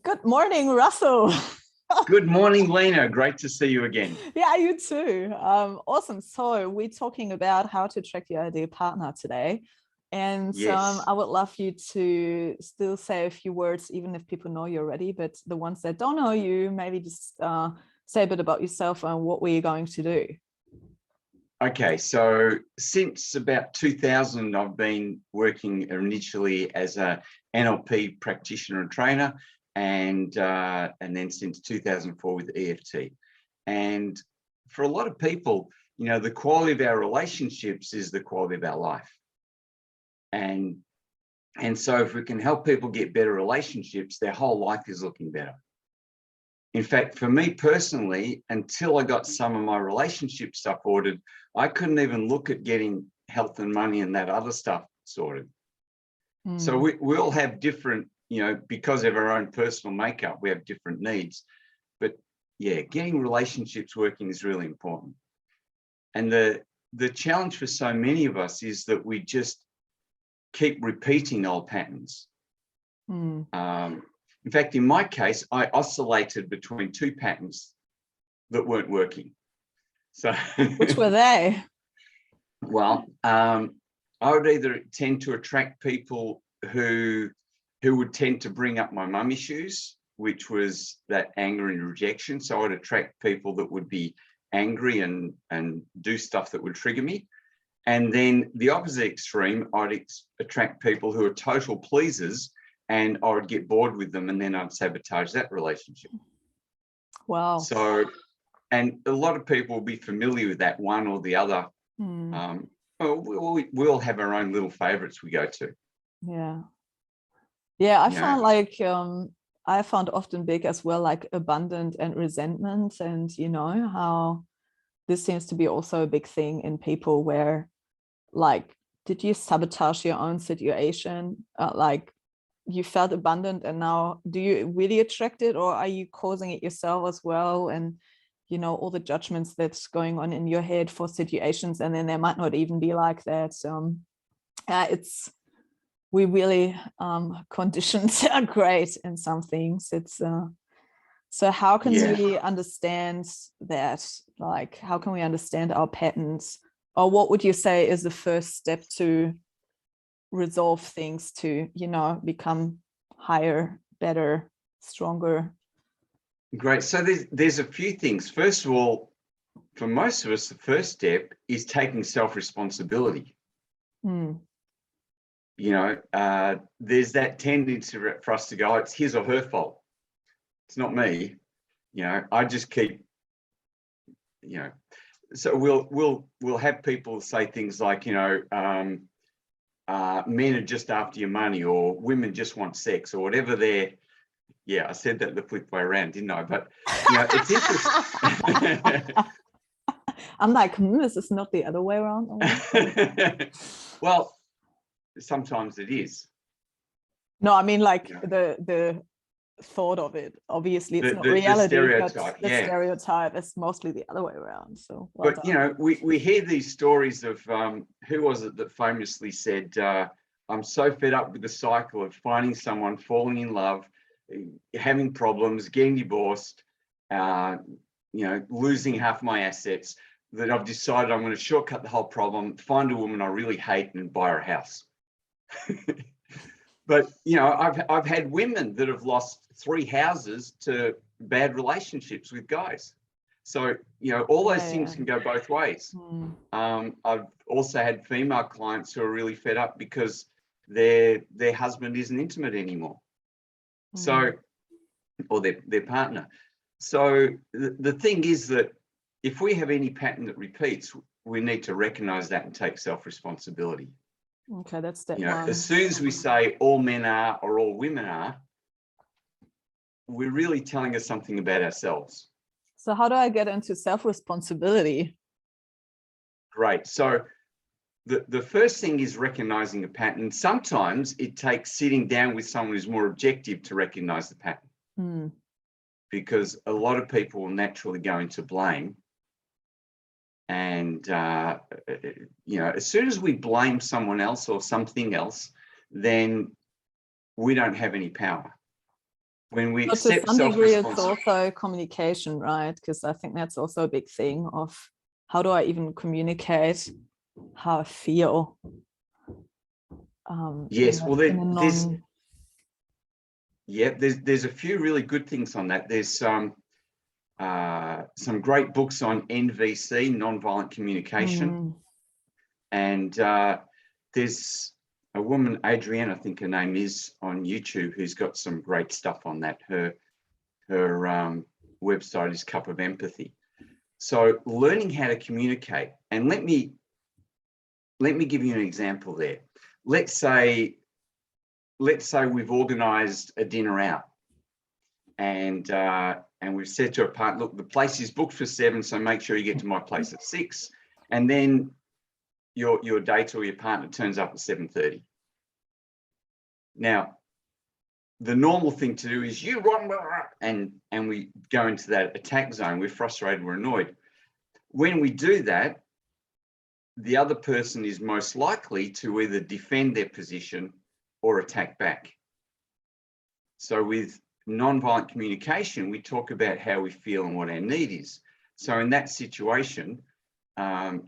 Good morning, Russell. Good morning, Lena. Great to see you again. Yeah, you too. Awesome. So we're talking about how to attract your ideal partner today. And Yes. I would love you to still say a few words, even if people know you already, but the ones that don't know you, maybe just say a bit about yourself and what we're going to do. Okay, so since about 2000, I've been working initially as a NLP practitioner and trainer, and then since 2004 with EFT. And for a lot of people, you know, the quality of our relationships is the quality of our life. And so if we can help people get better relationships, their whole life is looking better. In fact, for me personally, until I got some of my relationship stuff ordered, I couldn't even look at getting health and money and that other stuff sorted. So we all have different, you know, because of our own personal makeup, we have different needs. But yeah, getting relationships working is really important. And the challenge for so many of us is that we just keep repeating old patterns. In fact, in my case, I oscillated between two patterns that weren't working. So, which were they? Well, I would either tend to attract people who would tend to bring up my mum issues, which was that anger and rejection. So I'd attract people that would be angry and do stuff that would trigger me. And then the opposite extreme, I'd attract people who are total pleasers, and I would get bored with them, and then I'd sabotage that relationship. Wow. So, and a lot of people will be familiar with that one or the other. We all have our own little favorites we go to. Yeah. Yeah, I found often big as well, like abundance and resentment, and you know how this seems to be also a big thing in people where, like, did you sabotage your own situation? Like, you felt abundant and now do you really attract it, or are you causing it yourself as well? And you know, all the judgments that's going on in your head for situations, and then they might not even be like that. We really conditions are great in some things. It's so how can we understand that? Like, how can we understand our patterns, or what would you say is the first step to resolve things to, you know, become higher, better, stronger? Great. So there's a few things. First of all, for most of us, the first step is taking self-responsibility. You know, there's that tendency for us to go, it's his or her fault. It's not me. You know, I just keep, you know, so we'll have people say things like, you know, men are just after your money, or women just want sex, or whatever they're. Yeah, I said that the flip way around, didn't I? But you know, it's interesting. I'm like, this is not the other way around. Well, sometimes it is. No, I mean, like, the thought of it. Obviously, it's not reality. The stereotype, but the stereotype is mostly the other way around. So, well, but you know, we hear these stories of who was it that famously said, "I'm so fed up with the cycle of finding someone, falling in love, having problems, getting divorced, you know, losing half my assets, that I've decided I'm going to shortcut the whole problem, find a woman I really hate, and buy her a house." But you know, I've had women that have lost 3 houses to bad relationships with guys. So you know, all those things can go both ways. I've also had female clients who are really fed up because their husband isn't intimate anymore. So, or their partner. So the thing is that if we have any pattern that repeats, we need to recognize that and take self-responsibility. Okay, that's step you know, one. As soon as we say all men are or all women are, we're really telling us something about ourselves. So how do I get into self-responsibility? Great. So the first thing is recognizing a pattern. Sometimes it takes sitting down with someone who's more objective to recognize the pattern. Because a lot of people will naturally go into blame. And, you know, as soon as we blame someone else or something else, then we don't have any power. When we But to accept some degree, it's self-responsibility, also communication, right? Because I think that's also a big thing of how do I even communicate how I feel? yes, well, there's there's a few really good things on that. There's some great books on NVC, nonviolent communication, and there's a woman, Adrienne, I think her name is, on YouTube, who's got some great stuff on that. Her website is Cup of Empathy. So learning how to communicate, and let me give you an example there. Let's say we've organised a dinner out, and we've said to a partner, look, the place is booked for 7, so make sure you get to my place at 6, and then your date or your partner turns up at 7:30. Now, the normal thing to do is you run, and we go into that attack zone. We're frustrated, we're annoyed. When we do that, the other person is most likely to either defend their position or attack back. So with nonviolent communication, we talk about how we feel and what our need is. So in that situation,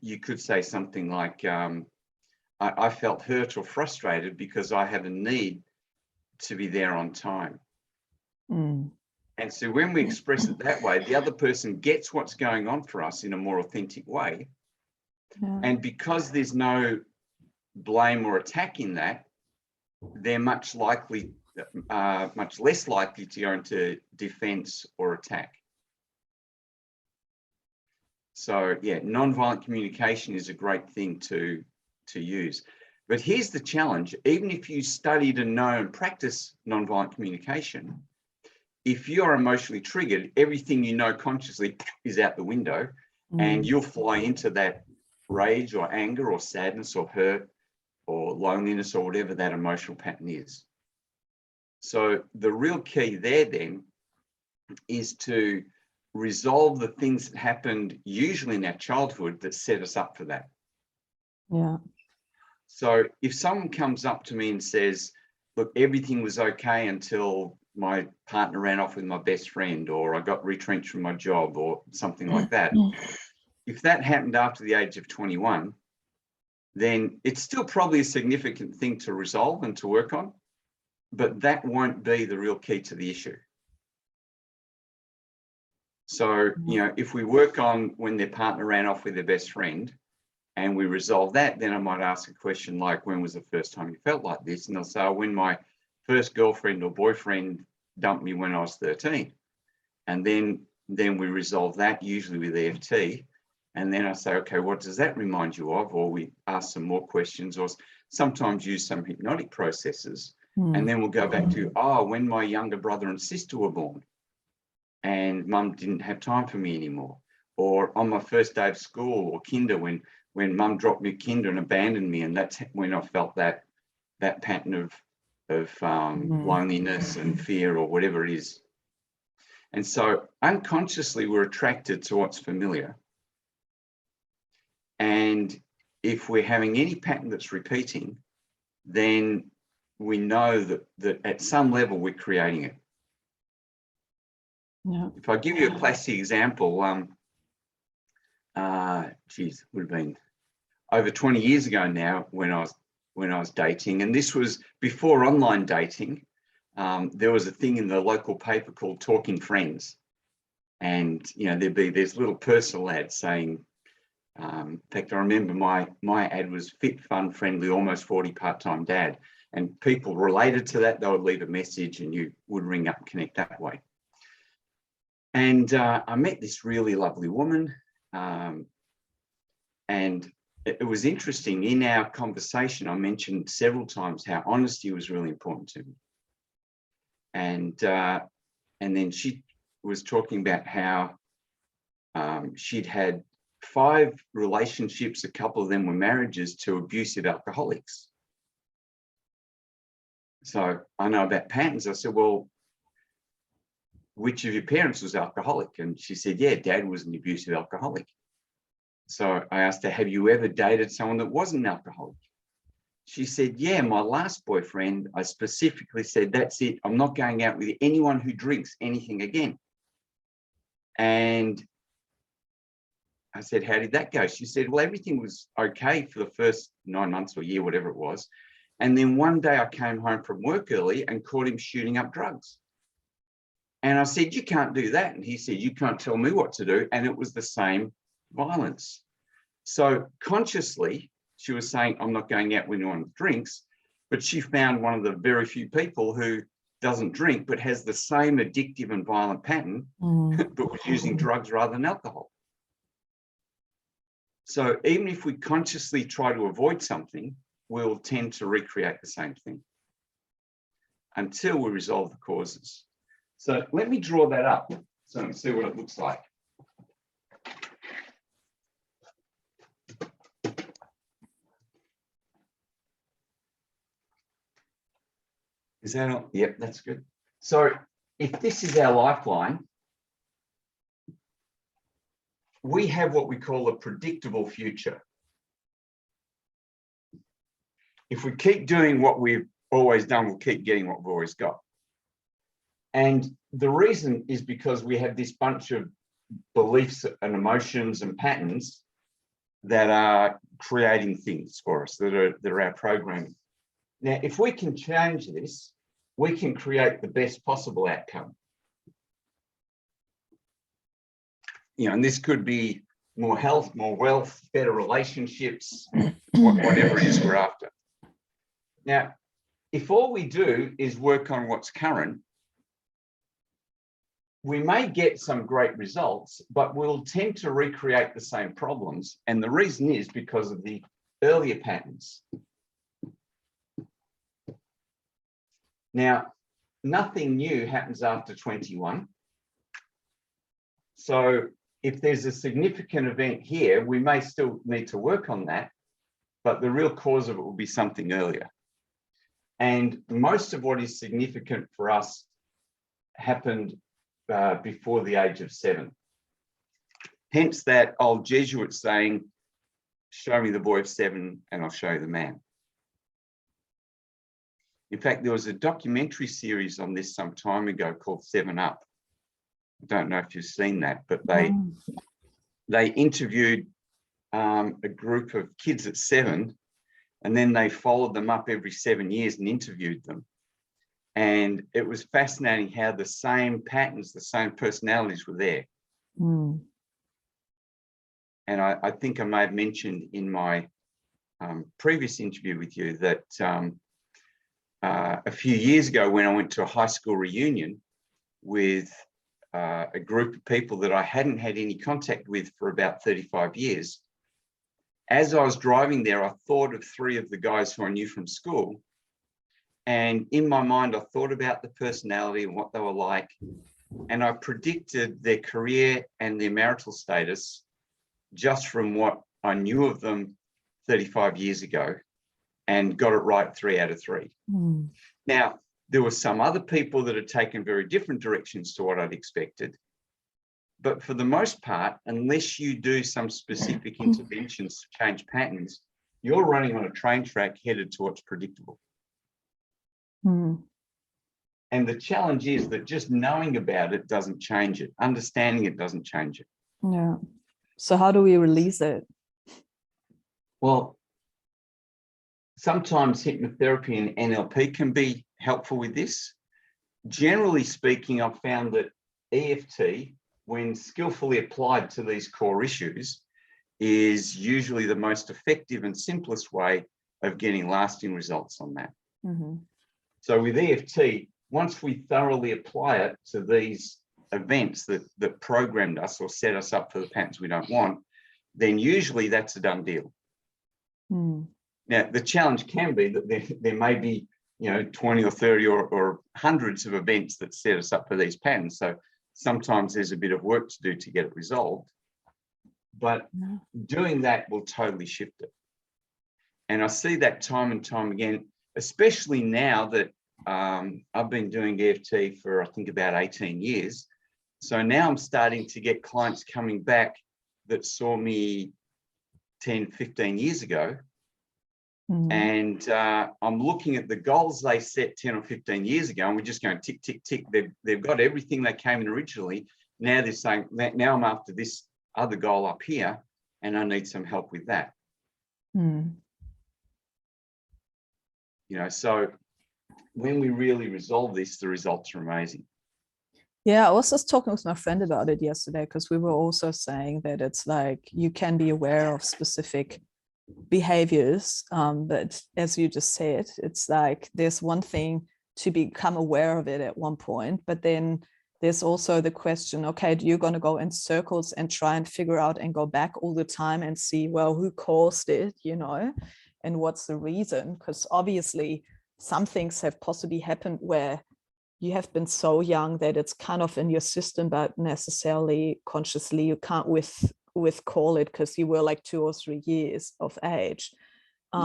you could say something like, I felt hurt or frustrated because I have a need to be there on time. And so when we express it that way, the other person gets what's going on for us in a more authentic way. And because there's no blame or attack in that, they're much less likely to go into defense or attack. So yeah, nonviolent communication is a great thing to use. But here's the challenge: even if you studied and know and practice nonviolent communication, if you're emotionally triggered, everything you know consciously is out the window, and you'll fly into that rage or anger or sadness or hurt or loneliness or whatever that emotional pattern is. So the real key there then is to resolve the things that happened usually in our childhood that set us up for that. Yeah. So if someone comes up to me and says, look, everything was okay until my partner ran off with my best friend, or I got retrenched from my job, or something like that. If that happened after the age of 21, then it's still probably a significant thing to resolve and to work on, but that won't be the real key to the issue. So, you know, if we work on when their partner ran off with their best friend and we resolve that, then I might ask a question like, when was the first time you felt like this? And they'll say, oh, when my first girlfriend or boyfriend dumped me when I was 13. And then we resolve that, usually with EFT. And then I say, okay, what does that remind you of? Or we ask some more questions, or sometimes use some hypnotic processes. And then we'll go back to, oh, when my younger brother and sister were born and mum didn't have time for me anymore. Or on my first day of school or kinder, when mum dropped me at kinder and abandoned me. And that's when I felt that pattern of loneliness and fear or whatever it is. And so unconsciously, we're attracted to what's familiar. And if we're having any pattern that's repeating, then we know that at some level we're creating it. Yeah. If I give you a classic example, geez, would have been over 20 years ago now when I was dating, and this was before online dating. There was a thing in the local paper called Talking Friends, and you know there'd be this little personal ad saying, in fact, I remember my ad was fit, fun, friendly, almost 40 part-time dad, and people related to that. They would leave a message, and you would ring up and connect that way. And I met this really lovely woman, and it was interesting. In our conversation, I mentioned several times how honesty was really important to me. And then she was talking about how she'd had 5 relationships, a couple of them were marriages to abusive alcoholics. So I know about patterns. I said, well, which of your parents was alcoholic? And she said, yeah, dad was an abusive alcoholic. So I asked her, have you ever dated someone that wasn't an alcoholic? she said, yeah, my last boyfriend, I specifically said, that's it. I'm not going out with anyone who drinks anything again. And I said, how did that go? She said, well, everything was okay for the first 9 months or year, whatever it was. And then one day I came home from work early and caught him shooting up drugs. And I said, you can't do that. And he said, you can't tell me what to do. And it was the same violence. So consciously, she was saying, I'm not going out with anyone who drinks, but she found one of the very few people who doesn't drink, but has the same addictive and violent pattern, but was using drugs rather than alcohol. So even if we consciously try to avoid something, we'll tend to recreate the same thing until we resolve the causes. So let me draw that up so you can see what it looks like. Is that all? Yep, that's good. So if this is our lifeline, we have what we call a predictable future. If we keep doing what we've always done, we'll keep getting what we've always got. And the reason is because we have this bunch of beliefs and emotions and patterns that are creating things for us, that are our programming. Now, if we can change this, we can create the best possible outcome. You know, and this could be more health, more wealth, better relationships, whatever it is we're after. Now, if all we do is work on what's current, we may get some great results, but we'll tend to recreate the same problems. And the reason is because of the earlier patterns. Now, nothing new happens after 21. So if there's a significant event here, we may still need to work on that, but the real cause of it will be something earlier. And most of what is significant for us happened before the age of 7. Hence that old Jesuit saying, show me the boy of 7 and I'll show you the man. In fact, there was a documentary series on this some time ago called 7 Up. I don't know if you've seen that, but they interviewed a group of kids at 7, and then they followed them up every 7 years and interviewed them. And it was fascinating how the same patterns, the same personalities were there. And I think I may have mentioned in my previous interview with you that a few years ago when I went to a high school reunion with a group of people that I hadn't had any contact with for about 35 years, as I was driving there, I thought of 3 of the guys who I knew from school. And in my mind, I thought about the personality and what they were like. And I predicted their career and their marital status just from what I knew of them 35 years ago, and got it right 3 out of 3. Now, there were some other people that had taken very different directions to what I'd expected. But for the most part, unless you do some specific interventions to change patterns, you're running on a train track headed towards predictable. And the challenge is that just knowing about it doesn't change it. Understanding it doesn't change it. Yeah. So how do we release it? Well, sometimes hypnotherapy and NLP can be helpful with this. Generally speaking, I've found that EFT, when skillfully applied to these core issues, is usually the most effective and simplest way of getting lasting results on that. So with EFT, once we thoroughly apply it to these events that programmed us or set us up for the patterns we don't want, then usually that's a done deal. Now, the challenge can be that there may be, 20 or 30 or hundreds of events that set us up for these patterns. So sometimes there's a bit of work to do to get it resolved. But doing that will totally shift it. And I see that time and time again, especially now that I've been doing EFT for, I think, about 18 years. So now I'm starting to get clients coming back that saw me 10, 15 years ago And I'm looking at the goals they set 10 or 15 years ago, and we're just going tick, tick, tick. They've got everything they came in originally. Now they're saying, now I'm after this other goal up here, and I need some help with that. You know, so when we really resolve this, the results are amazing. Yeah, I was just talking with my friend about it yesterday, because we were also saying that it's like you can be aware of specific behaviors, but as you just said, it's like there's one thing to become aware of it at one point, but then there's also the question, okay, you're going to go in circles and try and figure out and go back all the time and see, well, who caused it, you know, and what's the reason? Because obviously some things have possibly happened where you have been so young that it's kind of in your system, but necessarily consciously you can't call it because you were like 2 or 3 years of age.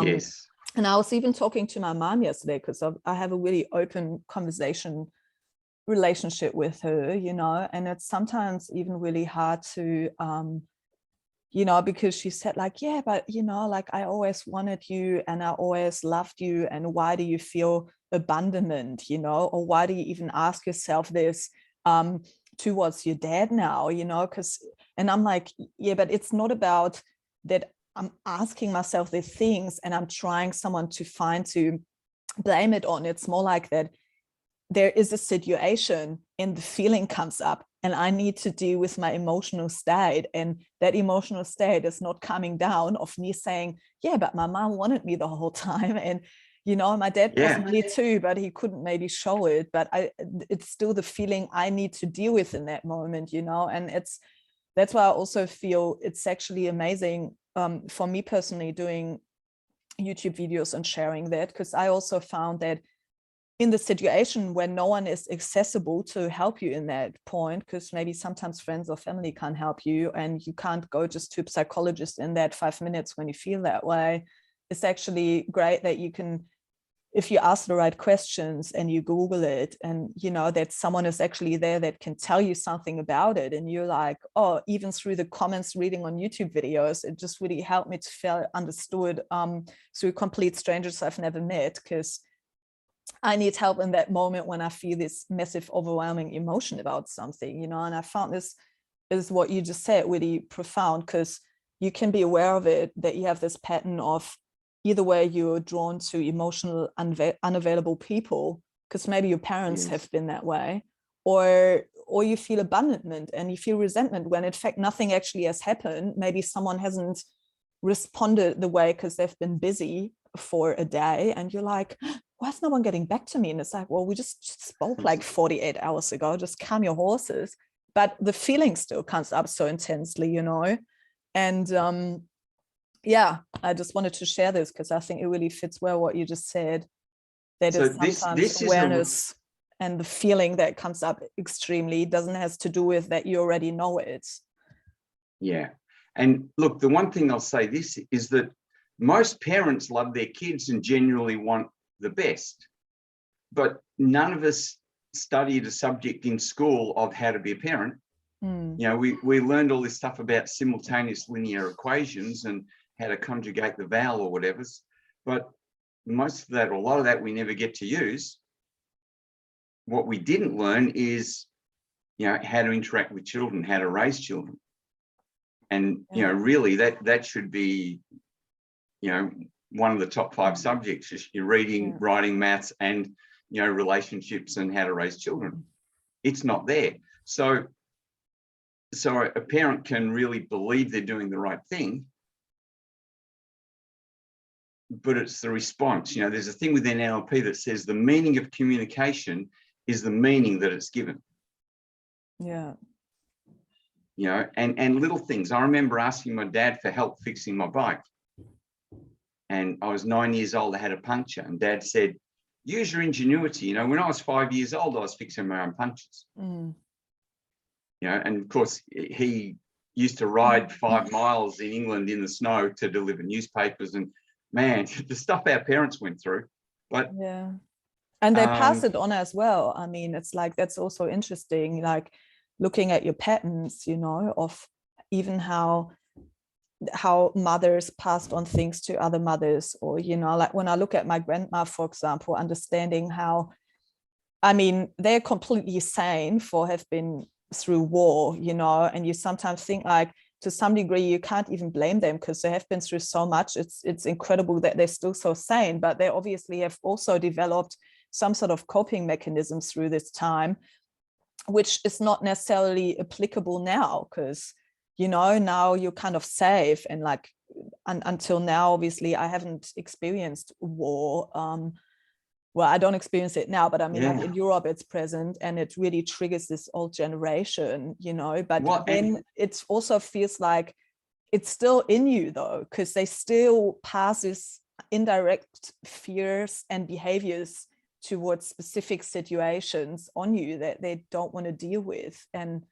Yes. And I was even talking to my mom yesterday, because I have a really open relationship with her, you know, and it's sometimes even really hard to, you know, because she said like, yeah, but, you know, like I always wanted you and I always loved you. And why do you feel abandonment, you know, or why do you even ask yourself this towards your dad now, you know, and I'm like, yeah, but it's not about that. I'm asking myself these things and I'm trying someone to find to blame it on. It's more like that there is a situation and the feeling comes up and I need to deal with my emotional state, and that emotional state is not coming down of me saying, yeah, but my mom wanted me the whole time, and you know, my dad possibly too, but he couldn't maybe show it, but it's still the feeling I need to deal with in that moment, you know. And that's why I also feel it's actually amazing for me personally doing YouTube videos and sharing that, because I also found that in the situation where no one is accessible to help you in that point, because maybe sometimes friends or family can't help you and you can't go just to a psychologist in that 5 minutes when you feel that way, it's actually great that you can, if you ask the right questions and you Google it, and you know that someone is actually there that can tell you something about it, and you're like, oh, even through the comments reading on YouTube videos, it just really helped me to feel understood through complete strangers I've never met, because I need help in that moment when I feel this massive overwhelming emotion about something, you know. And I found this is what you just said really profound, because you can be aware of it, that you have this pattern of either way you're drawn to emotional unavailable people because maybe your parents have been that way, or you feel abandonment and you feel resentment when in fact nothing actually has happened. Maybe someone hasn't responded the way because they've been busy for a day, and you're like, why is no one getting back to me? And it's like, well, we just spoke like 48 hours ago, just calm your horses. But the feeling still comes up so intensely, you know. And yeah, I just wanted to share this because I think it really fits well what you just said, that So is sometimes awareness and the feeling that comes up extremely doesn't have to do with that you already know it. Yeah. And look, the one thing I'll say this is that most parents love their kids and genuinely want the best, but none of us studied a subject in school of how to be a parent. You know, we learned all this stuff about simultaneous linear equations and how to conjugate the vowel or whatever, but most of that, or a lot of that, we never get to use. What we didn't learn is, you know, how to interact with children, how to raise children. And, you know, really that should be, you know, one of the top 5 subjects, is your reading, writing, maths, and, you know, relationships and how to raise children. It's not there. So a parent can really believe they're doing the right thing, but it's the response. You know, there's a thing within NLP that says the meaning of communication is the meaning that it's given. Yeah. You know, and little things. I remember asking my dad for help fixing my bike. And I was 9 years old, I had a puncture, and Dad said, use your ingenuity. You know, when I was 5 years old, I was fixing my own punctures. You know, and of course, he used to ride 5 miles in England in the snow to deliver newspapers, and man, the stuff our parents went through. But yeah, and they pass it on as well. I mean, it's like, that's also interesting, like looking at your patterns, you know, of even how how mothers passed on things to other mothers, or, you know, like when I look at my grandma, for example, understanding how, I mean, they're completely sane for have been through war, you know, and you sometimes think like, to some degree, you can't even blame them because they have been through so much. It's incredible that they're still so sane, but they obviously have also developed some sort of coping mechanisms through this time, which is not necessarily applicable now, because, you know, now you're kind of safe, and like until now, obviously, I haven't experienced war. Well, I don't experience it now, but I mean, like in Europe, it's present, and it really triggers this old generation, you know. But then it also feels like it's still in you, though, because they still pass this indirect fears and behaviors towards specific situations on you that they don't want to deal with. And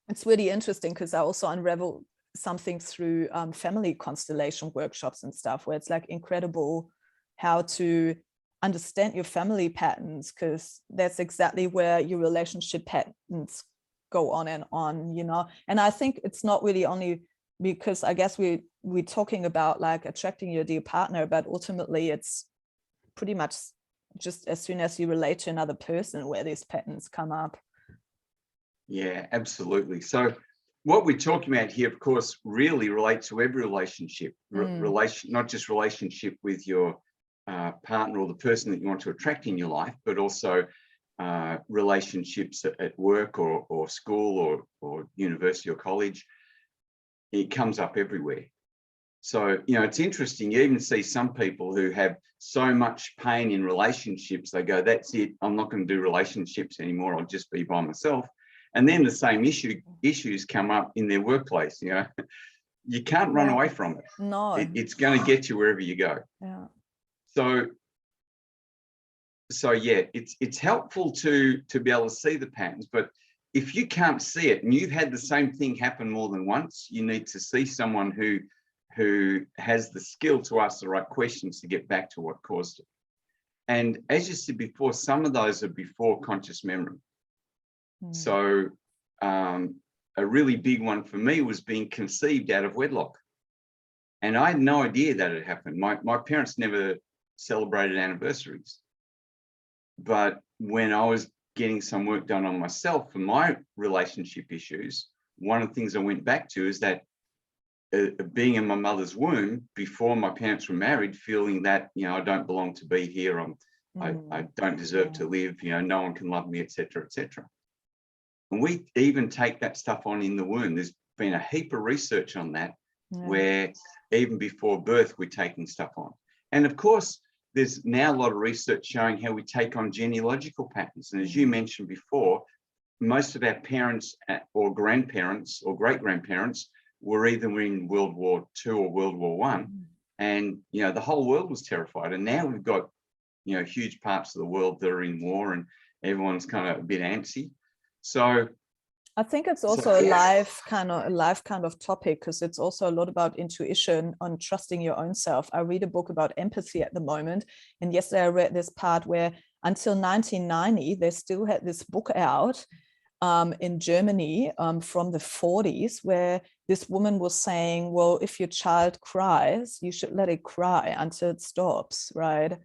it's really interesting because I also unravel something through family constellation workshops and stuff, where it's like incredible how to understand your family patterns, because that's exactly where your relationship patterns go on and on, you know. And I think it's not really only because, I guess we're talking about like attracting your ideal partner, but ultimately it's pretty much just as soon as you relate to another person where these patterns come up. Yeah, absolutely. So what we're talking about here, of course, really relates to every relationship, not just relationship with your partner or the person that you want to attract in your life, but also relationships at work or school or university or college. It comes up everywhere. So, you know, it's interesting. You even see some people who have so much pain in relationships, they go, that's it, I'm not going to do relationships anymore, I'll just be by myself. And then the same issues come up in their workplace. You know, you can't run away from it. No, it's going to get you wherever you go. Yeah. So yeah, it's helpful to be able to see the patterns, but if you can't see it and you've had the same thing happen more than once, you need to see someone who has the skill to ask the right questions to get back to what caused it. And as you said before, some of those are before conscious memory. So a really big one for me was being conceived out of wedlock. And I had no idea that it happened. My parents never celebrated anniversaries. But when I was getting some work done on myself for my relationship issues, one of the things I went back to is that being in my mother's womb before my parents were married, feeling that, you know, I don't belong to be here, I don't deserve to live, you know, no one can love me, etc., etc. And we even take that stuff on in the womb. There's been a heap of research on that, where even before birth, we're taking stuff on. And of course, there's now a lot of research showing how we take on genealogical patterns. And as you mentioned before, most of our parents or grandparents or great-grandparents were either in World War II or World War I. And, you know, the whole world was terrified. And now we've got, you know, huge parts of the world that are in war and everyone's kind of a bit antsy. So I think it's also a life kind of topic, because it's also a lot about intuition on trusting your own self. I read a book about empathy at the moment, and yesterday I read this part where until 1990 they still had this book out in Germany from the 40s, where this woman was saying, well, if your child cries, you should let it cry until it stops, right?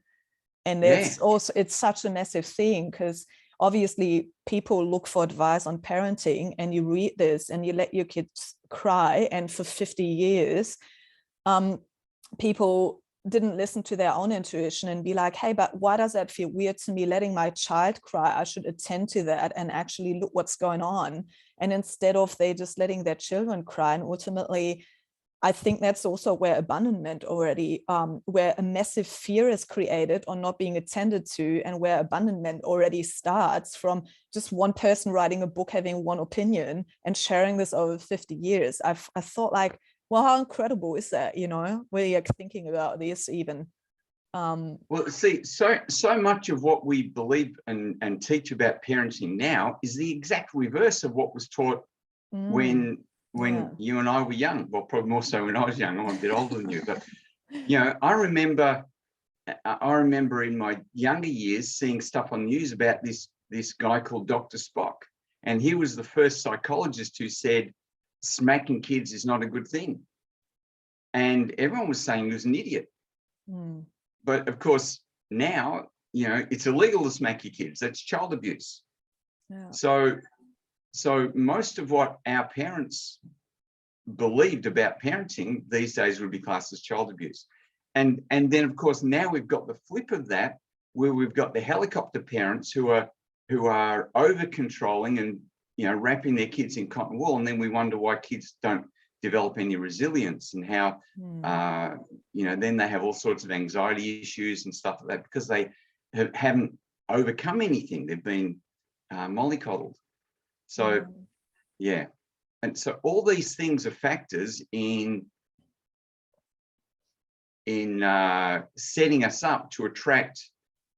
And it's such a massive thing, because obviously people look for advice on parenting, and you read this and you let your kids cry, and for 50 years people didn't listen to their own intuition and be like, hey, but why does that feel weird to me, letting my child cry? I should attend to that and actually look what's going on. And instead of they just letting their children cry, and ultimately I think that's also where abandonment already, where a massive fear is created on not being attended to, and where abandonment already starts from just one person writing a book, having one opinion and sharing this over 50 years. I thought like, well, how incredible is that, you know, when you're thinking about this even. Well, see, so much of what we believe and teach about parenting now is the exact reverse of what was taught when you and I were young. Well, probably more so when I was young. I'm a bit older than you, but you know, I remember in my younger years seeing stuff on the news about this guy called Dr. Spock, and he was the first psychologist who said smacking kids is not a good thing. And everyone was saying he was an idiot. Mm. But of course, now, you know, it's illegal to smack your kids. That's child abuse. Yeah. So most of what our parents believed about parenting these days would be classed as child abuse. And then, of course, now we've got the flip of that, where we've got the helicopter parents who are over controlling and, you know, wrapping their kids in cotton wool. And then we wonder why kids don't develop any resilience, and how, you know, then they have all sorts of anxiety issues and stuff like that, because they haven't overcome anything. They've been mollycoddled. So, yeah. And so all these things are factors in setting us up to attract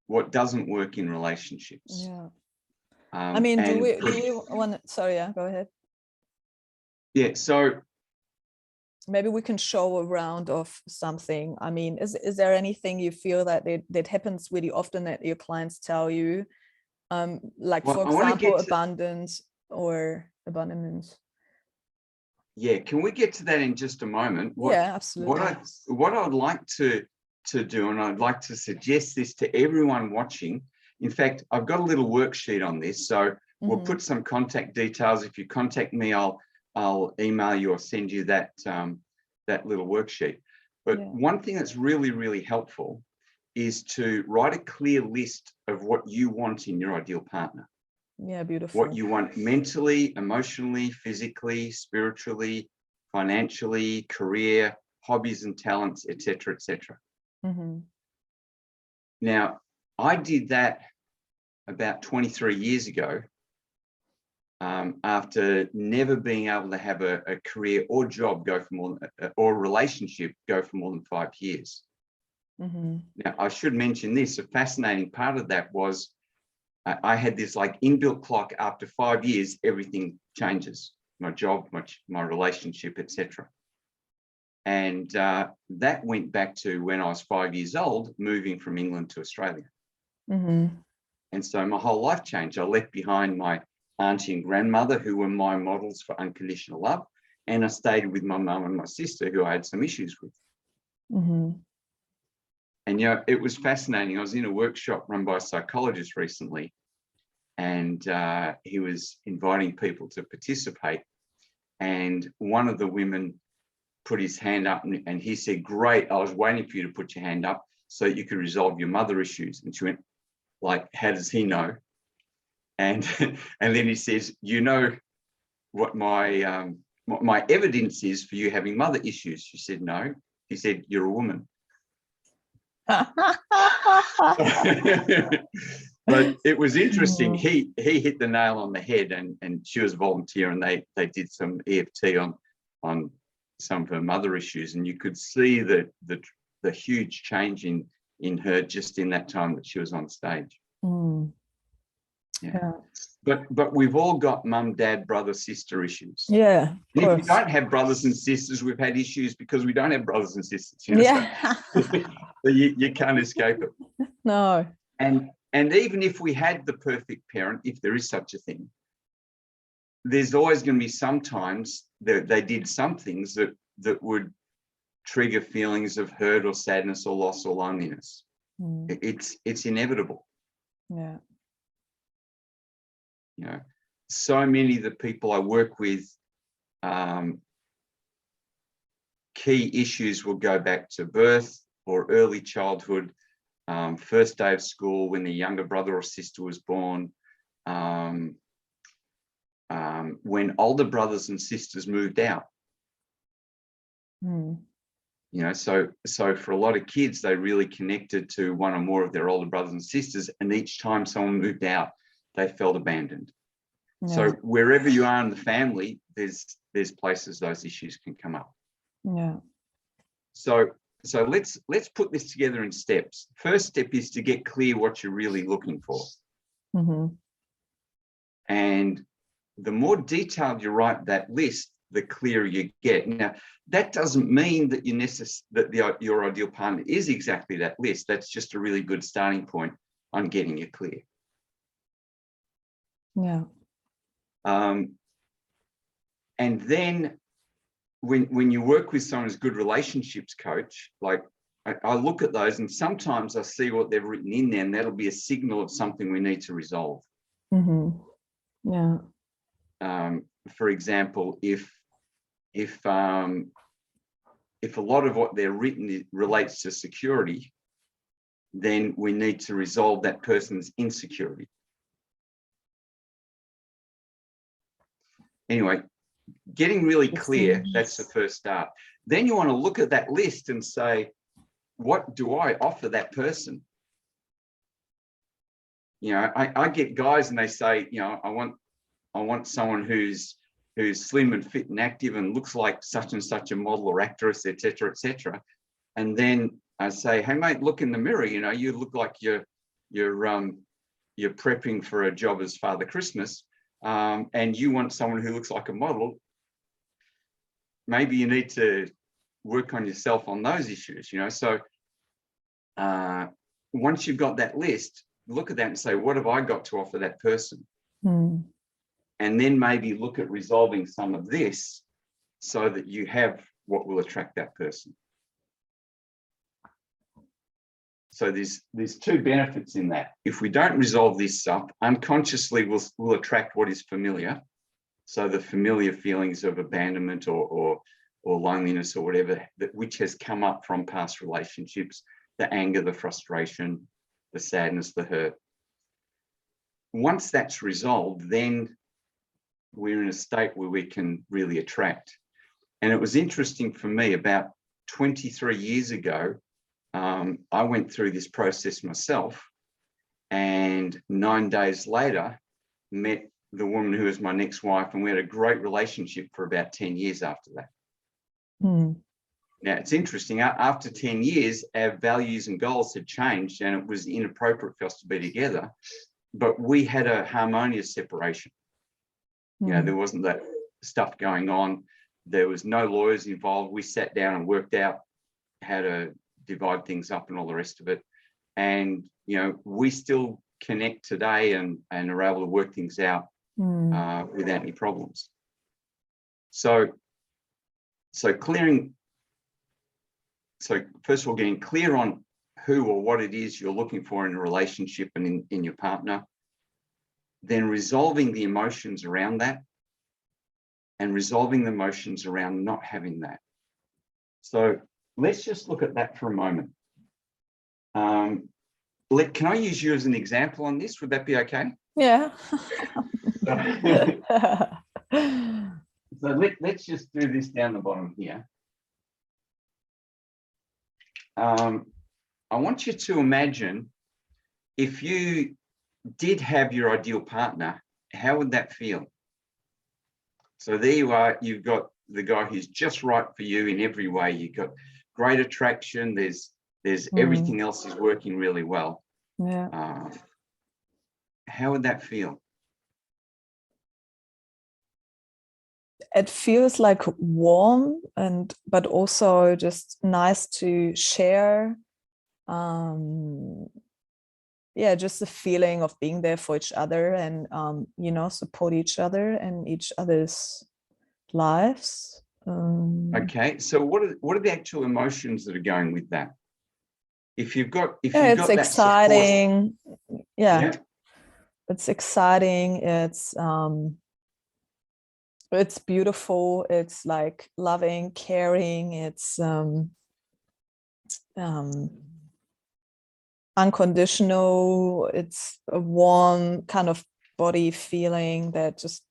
what doesn't work in relationships. Yeah. I mean, do we want? Sorry, yeah, go ahead. Yeah. So maybe we can show a round of something. I mean, is there anything you feel that happens really often that your clients tell you, like, well, for example, abundance or abandonment? Yeah, can we get to that in just a moment? Yeah, absolutely. What I'd like to do, and I'd like to suggest this to everyone watching. In fact, I've got a little worksheet on this, so we'll put some contact details. If you contact me, I'll email you or send you that that little worksheet. But one thing that's really, really helpful is to write a clear list of what you want in your ideal partner. Yeah, beautiful. What you want mentally, emotionally, physically, spiritually, financially, career, hobbies and talents, etc., etc. Now, I did that about 23 years ago, after never being able to have a career or job go for more than, or relationship go for more than 5 years. Now, I should mention this. A fascinating part of that was I had this like inbuilt clock. After 5 years, everything changes. My job, my relationship, etc. And that went back to when I was 5 years old, moving from England to Australia. And so my whole life changed. I left behind my auntie and grandmother, who were my models for unconditional love. And I stayed with my mum and my sister, who I had some issues with. And, you know, it was fascinating. I was in a workshop run by a psychologist recently, and he was inviting people to participate. And one of the women put his hand up, and he said, "Great, I was waiting for you to put your hand up so you could resolve your mother issues." And she went, like, how does he know? And and then he says, "You know what my evidence is for you having mother issues?" She said, "No." He said, "You're a woman." But it was interesting. He hit the nail on the head, and she was a volunteer, and they did some EFT on some of her mother issues, and you could see the huge change in her just in that time that she was on stage. Yeah. But we've all got mum, dad, brother, sister issues. Yeah. If we don't have brothers and sisters, we've had issues because we don't have brothers and sisters. You know? Yeah. So you can't escape it. No. And even if we had the perfect parent, if there is such a thing, there's always going to be sometimes that they did some things that would trigger feelings of hurt or sadness or loss or loneliness. It's inevitable. Yeah. You know, so many of the people I work with, key issues will go back to birth or early childhood, first day of school when the younger brother or sister was born, when older brothers and sisters moved out. You know, so for a lot of kids, they really connected to one or more of their older brothers and sisters, and each time someone moved out, they felt abandoned. Yeah. So wherever you are in the family, there's places those issues can come up. Yeah. So let's put this together in steps. First step is to get clear what you're really looking for. And the more detailed you write that list, the clearer you get. Now, that doesn't mean that your ideal partner is exactly that list. That's just a really good starting point on getting it clear. Yeah. And then when you work with someone who's a good relationships coach, like I look at those and sometimes I see what they've written in there, and that'll be a signal of something we need to resolve. Yeah. For example, if a lot of what they're written relates to security, then we need to resolve that person's insecurity. Anyway, getting really clear, that's the first start. Then you want to look at that list and say, what do I offer that person? You know, I get guys and they say, you know, I want someone who's slim and fit and active and looks like such and such a model or actress, etc., etc. And then I say, hey mate, look in the mirror. You know, you look like you're prepping for a job as Father Christmas, and you want someone who looks like a model. Maybe you need to work on yourself on those issues. You know, so once you've got that list, look at that and say, what have I got to offer that person? And then maybe look at resolving some of this so that you have what will attract that person. So there's two benefits in that. If we don't resolve this stuff, unconsciously we'll attract what is familiar. So the familiar feelings of abandonment or loneliness or whatever, which has come up from past relationships, the anger, the frustration, the sadness, the hurt. Once that's resolved, then we're in a state where we can really attract. And it was interesting for me, about 23 years ago, I went through this process myself, and 9 days later met the woman who was my next wife, and we had a great relationship for about 10 years after that. Now, it's interesting, after 10 years, our values and goals had changed, and it was inappropriate for us to be together, but we had a harmonious separation. You know, there wasn't that stuff going on. There was no lawyers involved. We sat down and worked out how to divide things up and all the rest of it. And, you know, we still connect today and are able to work things out without any problems. So clearing, so first of all, getting clear on who or what it is you're looking for in a relationship and in your partner, then resolving the emotions around that, and resolving the emotions around not having that. So let's just look at that for a moment. Can I use you as an example on this? Would that be okay? Yeah. So let's just do this down the bottom here. I want you to imagine if you did have your ideal partner, how would that feel? So there you are, you've got the guy who's just right for you in every way. You've got great attraction, there's everything else is working really well. Yeah. How would that feel? It feels like warm but also just nice to share. Yeah, just the feeling of being there for each other and you know, support each other and each other's lives. Okay, so what are the actual emotions that are going with that? If you've got it's exciting. Support, yeah, it's exciting. It's beautiful. It's like loving, caring. It's unconditional. It's a warm kind of body feeling that just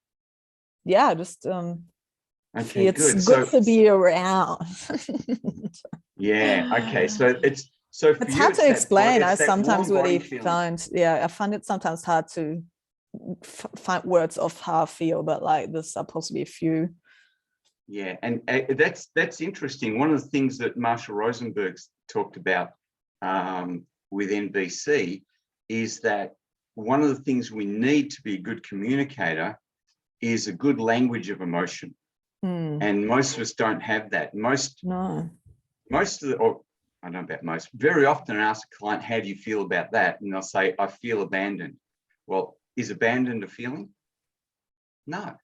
okay, it's good to be around. Yeah, okay, so it's hard to explain. I sometimes really find I find it sometimes hard to find words of how I feel, but like there's supposed to be a few. Yeah, and that's interesting. One of the things that Marshall Rosenberg talked about with NVC is that one of the things we need to be a good communicator is a good language of emotion. And most of us don't have that. Most of the, or I don't know about most, very often I ask a client, how do you feel about that? And they'll say, I feel abandoned. Well, is abandoned a feeling? No.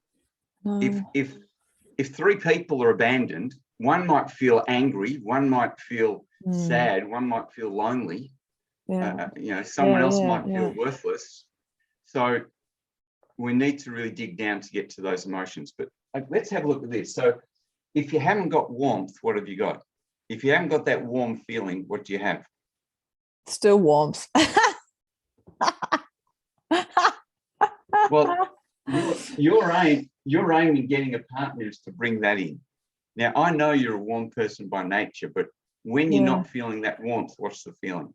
if three people are abandoned, one might feel angry, one might feel sad, one might feel lonely. Someone else might feel worthless. So we need to really dig down to get to those emotions. But let's have a look at this. So if you haven't got warmth, what have you got? If you haven't got that warm feeling, what do you have? Still warmth. Well, your aim in getting a partner is to bring that in. Now, I know you're a warm person by nature, but when you're not feeling that warmth, what's the feeling?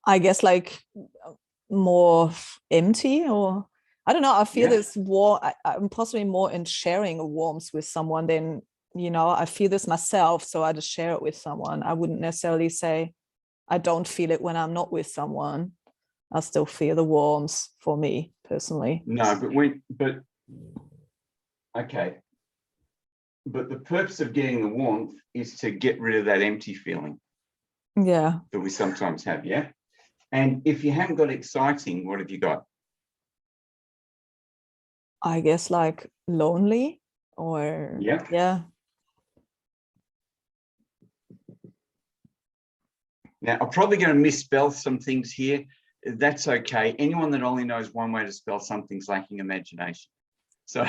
I guess like more empty, or I don't know. I feel this I'm possibly more in sharing a warmth with someone than, I feel this myself. So I just share it with someone. I wouldn't necessarily say I don't feel it when I'm not with someone. I still feel the warmth for me personally. No, okay. But the purpose of getting the warmth is to get rid of that empty feeling. Yeah. That we sometimes have, yeah? And if you haven't got exciting, what have you got? I guess like lonely or yeah. Now, I'm probably going to misspell some things here. That's okay. Anyone that only knows one way to spell something's lacking imagination. So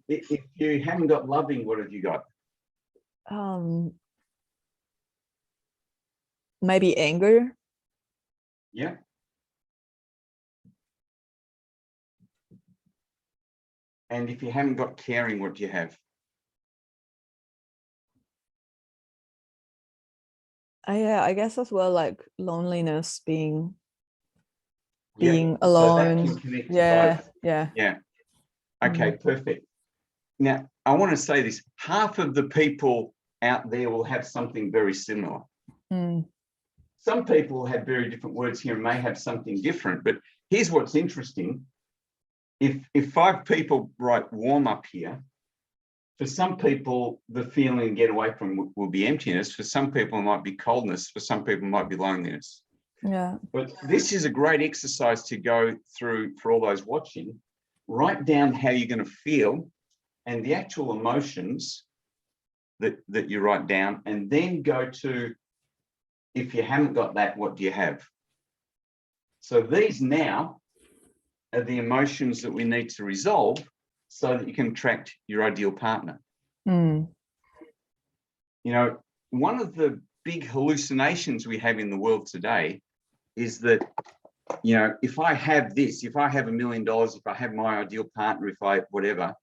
if you haven't got loving, what have you got? Maybe anger. Yeah. And if you haven't got caring, what do you have? I guess as well, like loneliness, being alone. So that can connect to both. Yeah. Okay, perfect. Now, I want to say this. Half of the people out there will have something very similar. Some people have very different words here and may have something different, but here's what's interesting. If 5 people write warm up here, for some people, the feeling get away from will be emptiness. For some people, it might be coldness. For some people, it might be loneliness. Yeah. But this is a great exercise to go through for all those watching. Write down how you're going to feel and the actual emotions that you write down, and then go to, if you haven't got that, what do you have? So these now are the emotions that we need to resolve so that you can attract your ideal partner. One of the big hallucinations we have in the world today is that, if I have this, if I have $1 million, if I have my ideal partner, if I whatever,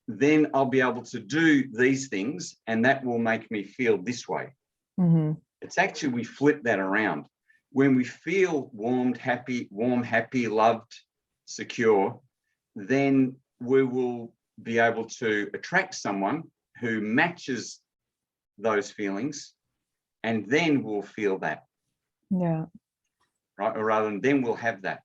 then I'll be able to do these things and that will make me feel this way. It's actually, we flip that around. When we feel warm, happy, loved, secure, then we will be able to attract someone who matches those feelings, and then we'll feel that. Yeah. Right? Or rather than then we'll have that.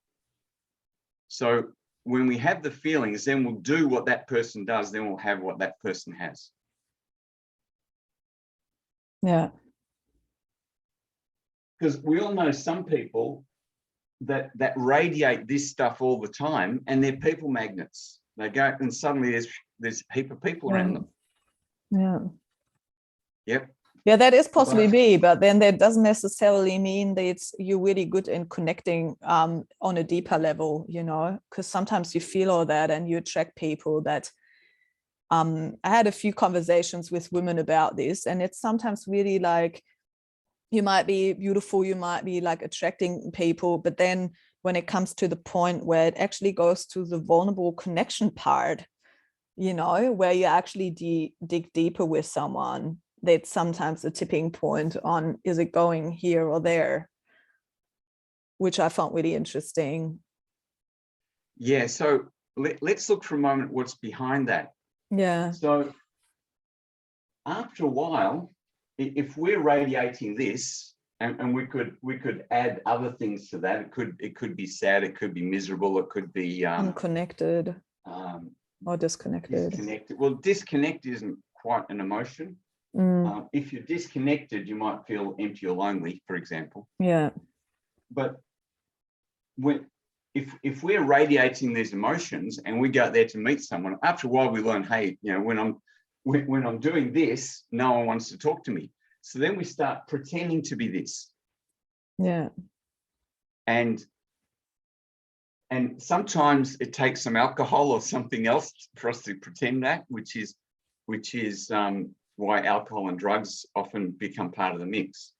So when we have the feelings, then we'll do what that person does, then we'll have what that person has. Yeah. Because we all know some people that radiate this stuff all the time, and they're people magnets. They go and suddenly there's a heap of people around them. Yeah. Yep. Yeah, that is possibly me, but then that doesn't necessarily mean that you're really good in connecting on a deeper level, because sometimes you feel all that and you attract people that I had a few conversations with women about this, and it's sometimes really like, you might be beautiful, you might be like attracting people, but then when it comes to the point where it actually goes to the vulnerable connection part, where you actually dig deeper with someone, that's sometimes a tipping point on, is it going here or there, which I found really interesting. Yeah, so let's look for a moment what's behind that. Yeah. So after a while, if we're radiating this, and we could add other things to that, it could be sad, it could be miserable, it could be unconnected or disconnected. Well, disconnect isn't quite an emotion. If you're disconnected, you might feel empty or lonely, for example. Yeah. But when if we're radiating these emotions and we go out there to meet someone, after a while we learn, hey, you know, when I'm doing this, no one wants to talk to me. So then we start pretending to be this. Yeah. And sometimes it takes some alcohol or something else for us to pretend that, which is why alcohol and drugs often become part of the mix.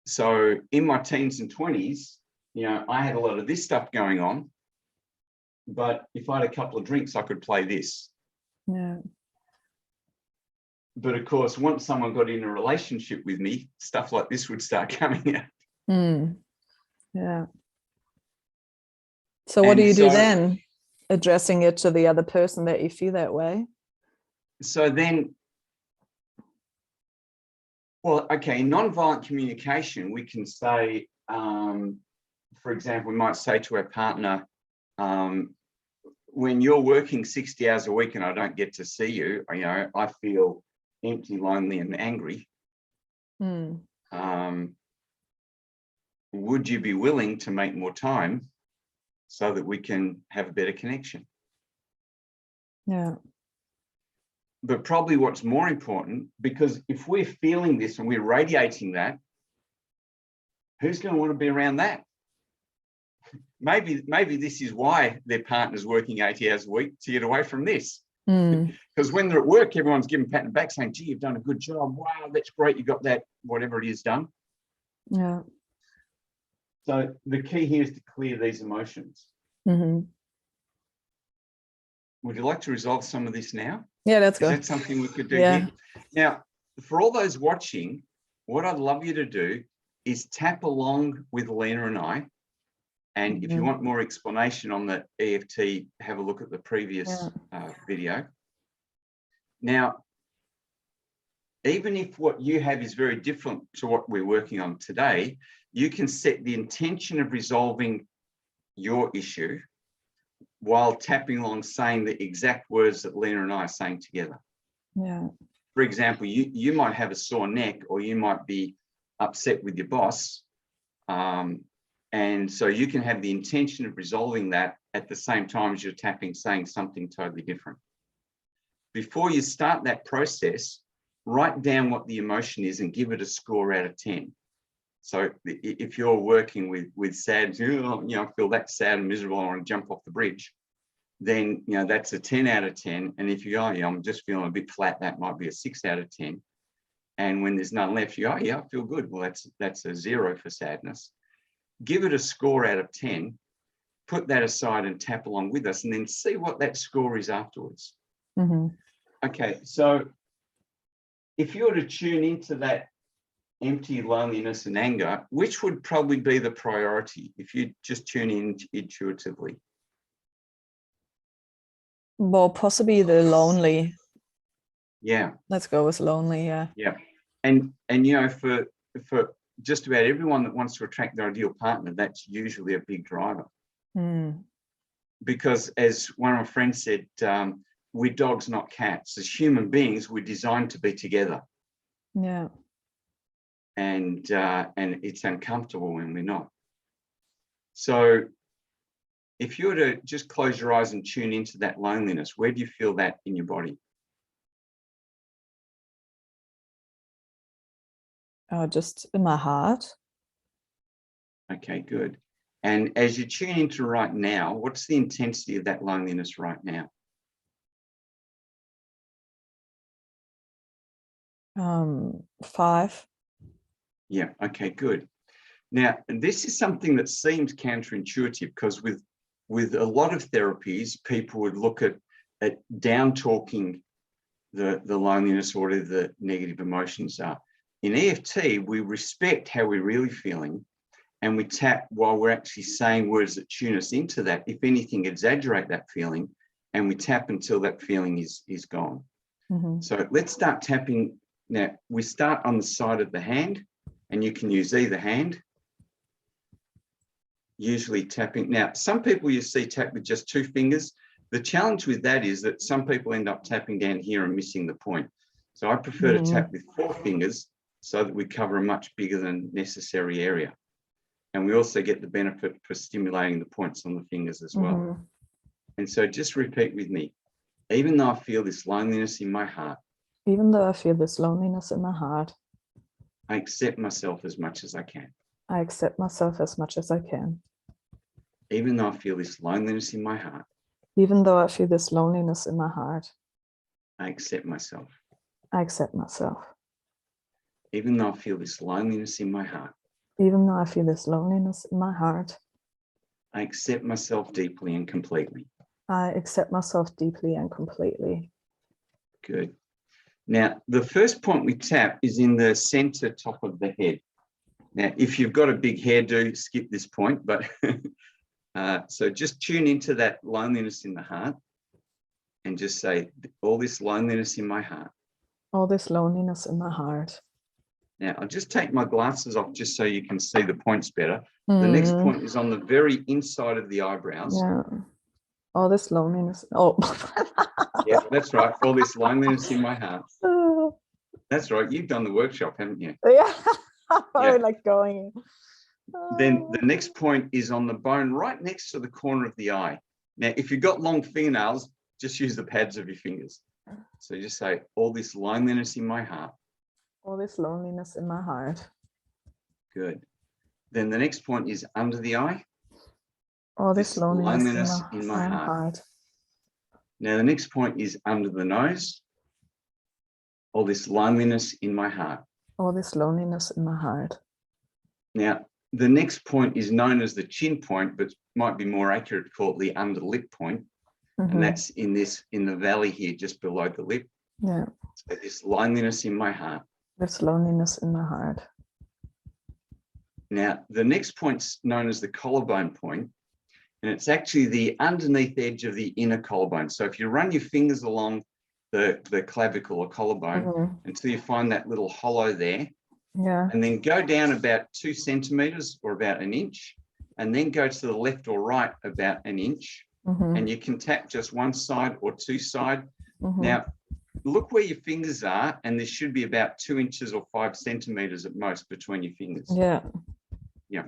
So in my teens and 20s, you know, I had a lot of this stuff going on, but if I had a couple of drinks, I could play this. Yeah. But of course, once someone got in a relationship with me, stuff like this would start coming out. Yeah. So what do you do then? Addressing it to the other person that you feel that way? So then, well, okay, in nonviolent communication, we can say, for example, we might say to our partner, when you're working 60 hours a week and I don't get to see you, you know, I feel empty, lonely, and angry. Would you be willing to make more time so that we can have a better connection? Yeah. But probably what's more important, because if we're feeling this and we're radiating that, who's going to want to be around that? Maybe this is why their partner's working 80 hours a week, to get away from this. Because when they're at work, everyone's giving pat on the back saying, gee, you've done a good job. Wow, that's great. You got that, whatever it is, done. Yeah. So the key here is to clear these emotions. Would you like to resolve some of this now? Yeah, let's go. Is that something we could do here? Now, for all those watching, what I'd love you to do is tap along with Lena and I. And if you want more explanation on the EFT, have a look at the previous video. Now, even if what you have is very different to what we're working on today, you can set the intention of resolving your issue while tapping along, saying the exact words that Lena and I are saying together. Yeah. For example, you might have a sore neck, or you might be upset with your boss. And so you can have the intention of resolving that at the same time as you're tapping, saying something totally different. Before you start that process, write down what the emotion is and give it a score out of 10. So if you're working with sad, you know, I feel that sad and miserable, I want to jump off the bridge, then, you know, that's a 10 out of 10. And if you go, yeah, I'm just feeling a bit flat, that might be a 6 out of 10. And when there's none left, you go, yeah, I feel good. Well, that's a 0 for sadness. Give it a score out of 10, put that aside and tap along with us, and then see what that score is afterwards. Okay, so if you were to tune into that empty loneliness and anger, which would probably be the priority if you just tune in intuitively? Well, possibly the lonely. Yeah. Let's go with lonely, yeah. Yeah. And you know, for just about everyone that wants to attract their ideal partner, that's usually a big driver. Because as one of my friends said, we're dogs, not cats. As human beings, we're designed to be together. Yeah. And it's uncomfortable when we're not. So if you were to just close your eyes and tune into that loneliness, where do you feel that in your body? Just in my heart. Okay, good. And as you tune into right now, what's the intensity of that loneliness right now? 5. Yeah, okay, good. Now, this is something that seems counterintuitive, because with a lot of therapies, people would look at down talking the loneliness or whatever the negative emotions are. In EFT, we respect how we're really feeling, and we tap while we're actually saying words that tune us into that, if anything, exaggerate that feeling, and we tap until that feeling is gone. So let's start tapping. Now, we start on the side of the hand, and you can use either hand. Usually tapping. Now, some people you see tap with just 2 fingers. The challenge with that is that some people end up tapping down here and missing the point. So I prefer to tap with 4 fingers so that we cover a much bigger than necessary area. And we also get the benefit for stimulating the points on the fingers as well. Mm-hmm. And so just repeat with me. Even though I feel this loneliness in my heart, even though I feel this loneliness in my heart, I accept myself as much as I can. I accept myself as much as I can. Even though I feel this loneliness in my heart, even though I feel this loneliness in my heart, I accept myself. I accept myself. Even though I feel this loneliness in my heart, even though I feel this loneliness in my heart, I accept myself deeply and completely. I accept myself deeply and completely. Good. Now, the first point we tap is in the center top of the head. Now, if you've got a big hairdo, skip this point, but so just tune into that loneliness in the heart and just say, all this loneliness in my heart. All this loneliness in my heart. Now, I'll just take my glasses off just so you can see the points better. The next point is on the very inside of the eyebrows. Yeah. All this loneliness. Oh. Yeah, that's right. All this loneliness in my heart. That's right. You've done the workshop, haven't you? Yeah. Yeah. Like going. Then the next point is on the bone right next to the corner of the eye. Now, if you've got long fingernails, just use the pads of your fingers. So just say, all this loneliness in my heart. All this loneliness in my heart. Good. Then the next point is under the eye. All this loneliness in my heart. Now, the next point is under the nose. All this loneliness in my heart. All this loneliness in my heart. Now, the next point is known as the chin point, but might be more accurate to call it the under lip point. Mm-hmm. And that's in the valley here, just below the lip. Yeah. So this loneliness in my heart. This loneliness in my heart. Now, the next point's known as the collarbone point, and it's actually the underneath edge of the inner collarbone. So if you run your fingers along the clavicle or collarbone until you find that little hollow there, and then go down about 2 centimeters or about an inch, and then go to the left or right about an inch, and you can tap just one side or two side. Now, look where your fingers are, and there should be about 2 inches or 5 centimeters at most between your fingers. Yeah. Yeah.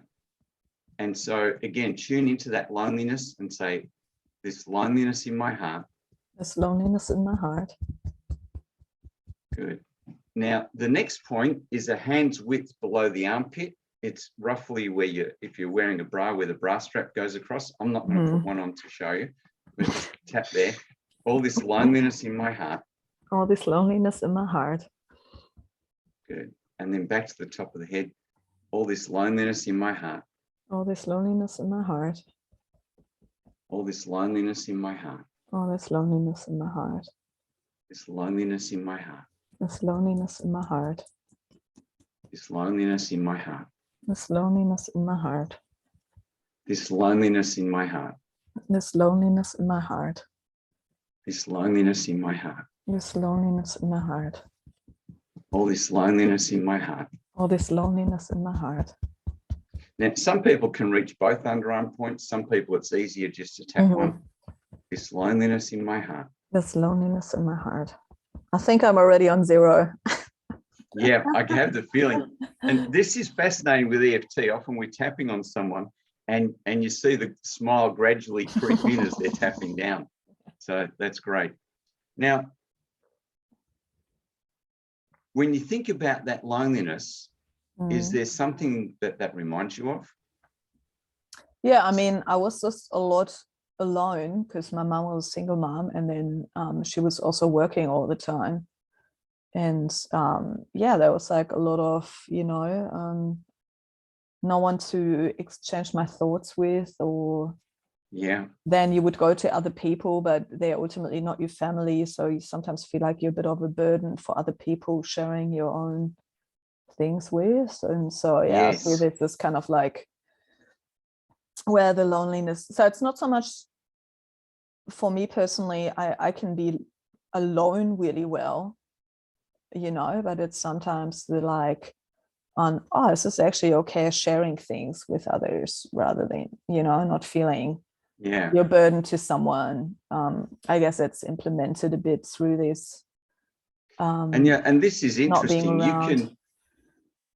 And so again, tune into that loneliness and say, this loneliness in my heart. This loneliness in my heart. Good. Now, the next point is a hand's width below the armpit. It's roughly where if you're wearing a bra, where the bra strap goes across. I'm not going to put one on to show you, but just tap there. All this loneliness in my heart. All this loneliness in my heart. Good. And then back to the top of the head. All this loneliness in my heart. All this loneliness in my heart. All this loneliness in my heart. All this loneliness in my heart. This loneliness in my heart. This loneliness in my heart. This loneliness in my heart. This loneliness in my heart. This loneliness in my heart. This loneliness in my heart. This loneliness in my heart. This loneliness in my heart. All this loneliness in my heart. All this loneliness in my heart. Now, some people can reach both underarm points. Some people, it's easier just to tap one. This loneliness in my heart. This loneliness in my heart. I think I'm already on 0. Yeah, I have the feeling. And this is fascinating with EFT. Often we're tapping on someone and you see the smile gradually creep in as they're tapping down. So that's great. Now, when you think about that loneliness, is there something that reminds you of? Yeah, I mean, I was just a lot alone because my mom was a single mom, and then she was also working all the time. And yeah, there was like a lot of, no one to exchange my thoughts with, or then you would go to other people, but they're ultimately not your family. So you sometimes feel like you're a bit of a burden for other people sharing your own things with. And so yeah, so there's this kind of like where the loneliness, so it's not so much for me personally, I can be alone really well, but it's sometimes the like is this actually okay sharing things with others rather than not feeling your burden to someone. I guess it's implemented a bit through this and this is interesting.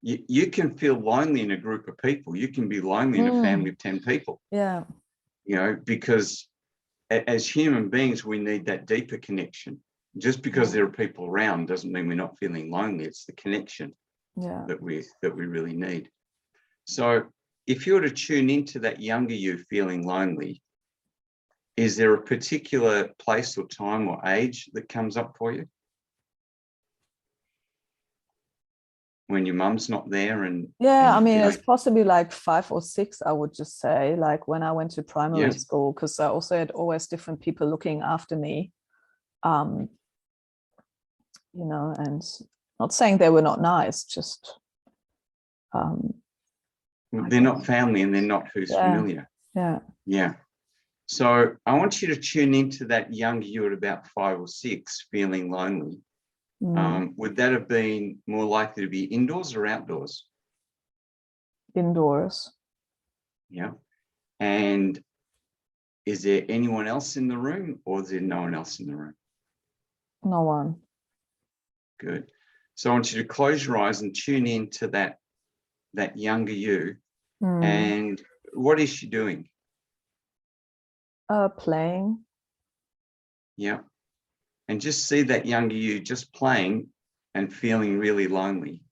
You can feel lonely in a group of people. You can be lonely in a family of 10 people. Yeah. You know, because as human beings, we need that deeper connection. Just because there are people around doesn't mean we're not feeling lonely. It's the connection that we really need. So if you were to tune into that younger you feeling lonely, is there a particular place or time or age that comes up for you? When your mum's not there and I mean, it's possibly like 5 or 6, I would just say, like when I went to primary school, because I also had always different people looking after me, you know, and not saying they were not nice, just they're not family and they're not who's familiar. Yeah. So I want you to tune into that younger you at about 5 or 6 feeling lonely. Would that have been more likely to be indoors or outdoors? Indoors. Yeah. And is there anyone else in the room, or is there no one else in the room? No one. Good. So I want you to close your eyes and tune into that younger you. And what is she doing? Playing. Yeah. And just see that younger you just playing and feeling really lonely.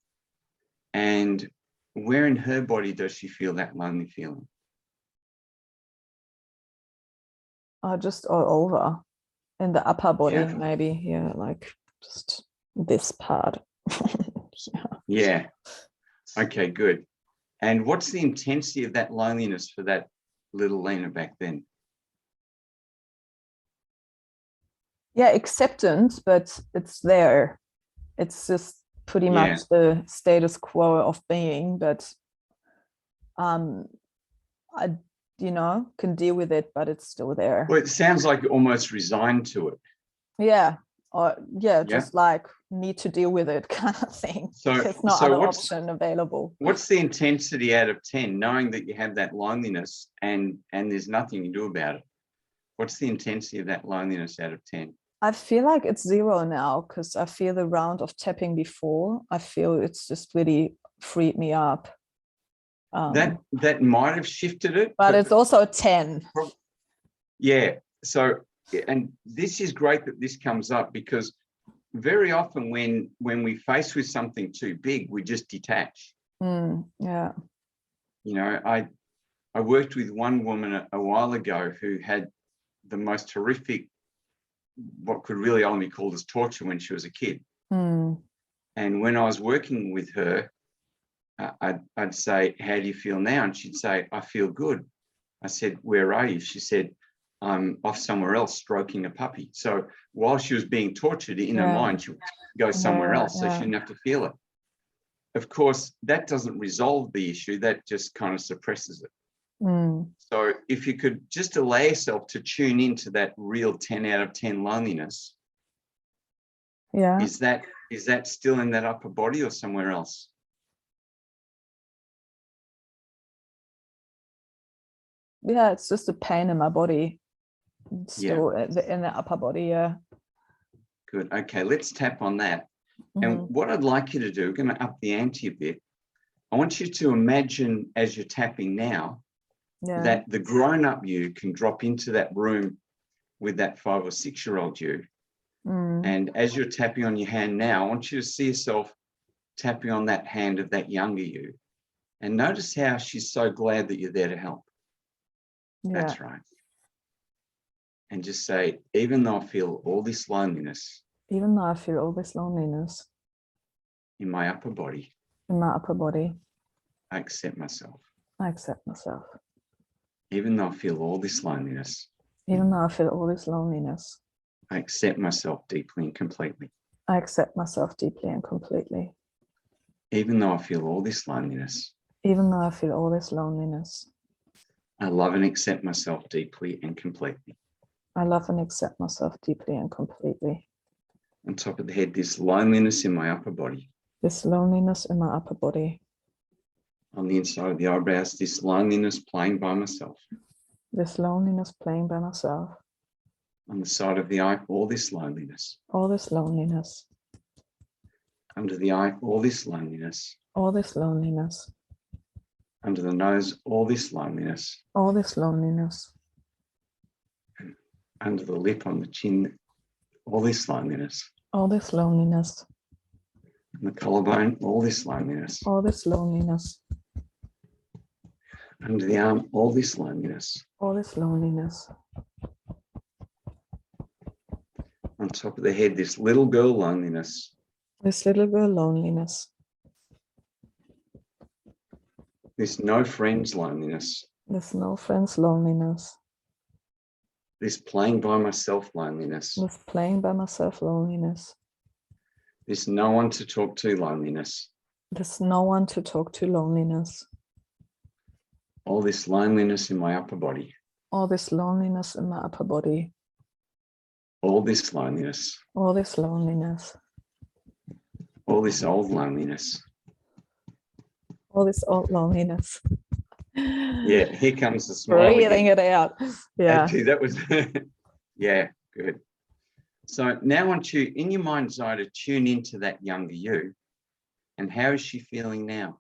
And where in her body does she feel that lonely feeling? Just all over. In the upper body, maybe. Yeah, like just this part. Yeah. Okay, good. And what's the intensity of that loneliness for that little Lena back then? Yeah, acceptance, but it's there. It's just pretty much the status quo of being, but I, you know, can deal with it, but it's still there. Well, it sounds like you're almost resigned to it. Yeah. Or just like need to deal with it kind of thing. So there's no other option available. What's the intensity out of 10, knowing that you have that loneliness and there's nothing you do about it? What's the intensity of that loneliness out of 10? I feel like it's 0 now, because I feel the round of tapping before, I feel it's just really freed me up. That might have shifted it. But it's also a 10. Yeah. So, and this is great that this comes up, because very often when we face with something too big, we just detach. Yeah. You know, I worked with one woman a while ago who had the most horrific, what could really only be called as torture when she was a kid. And when I was working with her, I'd say, how do you feel now? And she'd say, I feel good. I said, where are you? She said, I'm off somewhere else stroking a puppy. So while she was being tortured in her mind, she would go somewhere else so she didn't have to feel it. Of course, that doesn't resolve the issue. That just kind of suppresses it. So if you could just allow yourself to tune into that real 10 out of 10 loneliness. Yeah. Is that still in that upper body or somewhere else? Yeah, it's just a pain in my body. It's still in the upper body, Good. Okay, let's tap on that. And what I'd like you to do, we're going to up the ante a bit. I want you to imagine, as you're tapping now, that the grown-up you can drop into that room with that 5 or 6-year-old you. And as you're tapping on your hand now, I want you to see yourself tapping on that hand of that younger you. And notice how she's so glad that you're there to help. That's right. And just say, even though I feel all this loneliness. Even though I feel all this loneliness. In my upper body. In my upper body. I accept myself. I accept myself. Even though I feel all this loneliness. Even though I feel all this loneliness. I accept myself deeply and completely. I accept myself deeply and completely. Even though I feel all this loneliness. Even though I feel all this loneliness. I love and accept myself deeply and completely. I love and accept myself deeply and completely. On top of the head, this loneliness in my upper body. This loneliness in my upper body. On the inside of the eyebrows, this loneliness playing by myself. This loneliness playing by myself. On the side of the eye, all this loneliness. All this loneliness. Under the eye, all this loneliness. All this loneliness. Under the nose, all this loneliness. All this loneliness. Under the lip, on the chin, all this loneliness. All this loneliness. And the collarbone, all this loneliness. All this loneliness. Under the arm, all this loneliness. All this loneliness. On top of the head, this little girl loneliness. This little girl loneliness. This no friends loneliness. This no friends loneliness. This playing by myself loneliness. This playing by myself loneliness. This no one to talk to loneliness. This no one to talk to loneliness. All this loneliness in my upper body. All this loneliness in my upper body. All this loneliness. All this loneliness. All this old loneliness. All this old loneliness. Yeah, here comes the smile. Breathing it out. Yeah. Actually, that was, yeah, good. So now I want you, in your mind's eye, to tune into that younger you. And how is she feeling now?